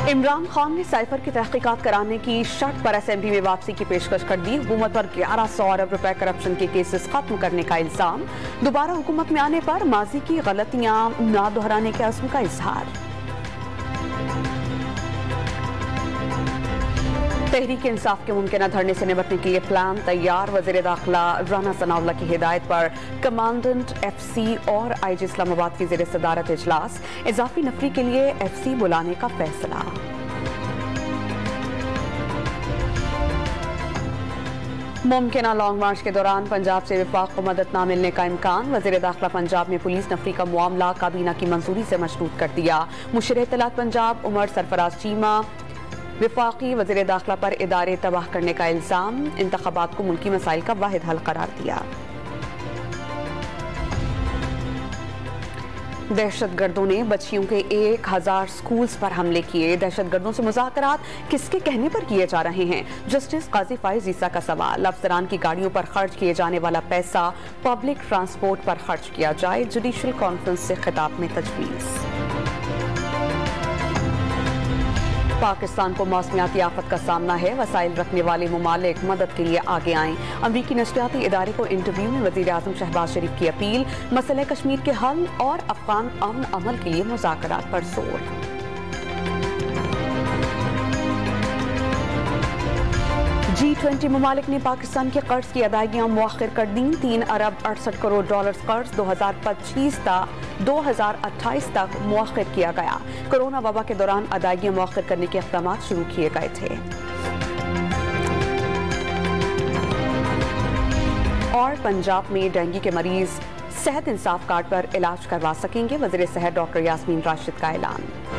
इमरान खान ने साइफर की तहकीकात कराने की शर्त पर असेंबली में वापसी की पेशकश कर दी। हुकूमत पर 1100 अरब रुपए करप्शन के केसेस खत्म करने का इल्जाम। दोबारा हुकूमत में आने पर माजी की गलतियां ना दोहराने के अज़्म का इजहार। तहरीक इंसाफ के मुमकिन धरने से निपटने के लिए प्लान तैयार। वज़ीर दाखिला राना सनाउल्लाह की हिदायत पर कमांडेंट FC और IG इस्लामाबाद की ज़ेर सदारत इजलास। इजाफी नफरी के लिए FC बुलाने का फैसला। मुमकिन लॉन्ग मार्च के दौरान पंजाब से विफाक को मदद न मिलने का इम्कान। वज़ीर दाखिला पंजाब ने पुलिस नफरी का मामला काबीना की मंजूरी से मशरूत कर दिया। मुशीर इत्तलात पंजाब उमर सरफराज चीमा विफाकी वज़ीर दाखिला पर इदारे तबाह करने का इल्ज़ाम। इंतखाबात को मुल्की मसाइल का वाहिद हल करार दिया। दहशतगर्दों ने बच्चियों के 1000 स्कूल्स पर हमले किए। दहशतगर्दों से मुज़ाकरात किसके कहने पर किए जा रहे हैं? जस्टिस काजी फाइज ईसा का सवाल। अफसरान की गाड़ियों पर खर्च किए जाने वाला पैसा पब्लिक ट्रांसपोर्ट पर खर्च किया जाए। जुडिशल कॉन्फ्रेंस से खिताब में तजवीज़। पाकिस्तान को मौसमियाती आफत का सामना है। वसाइल रखने वाले मुमालिक मदद के लिए आगे आएं। अमरीकी नशरियाती इदारे को इंटरव्यू में वज़ीर आज़म शहबाज शरीफ की अपील। मसले कश्मीर के हल और अफगान अमन अमल के लिए मुज़ाकरात पर जोर। G20 ममालिक ने पाकिस्तान के कर्ज की अदायगियां मुअख्खर कर दी। 3 अरब 68 करोड़ डॉलर कर्ज 2025 था 2028 तक मुअख्खर किया गया। कोरोना वबा के दौरान अदायगियां मुअख्खर करने के इक़दाम शुरू किए गए थे। और पंजाब में डेंगू के मरीज सेहत इंसाफ कार्ड पर इलाज करवा सकेंगे। वज़ीर सेहत डॉक्टर यास्मीन राशिद का ऐलान।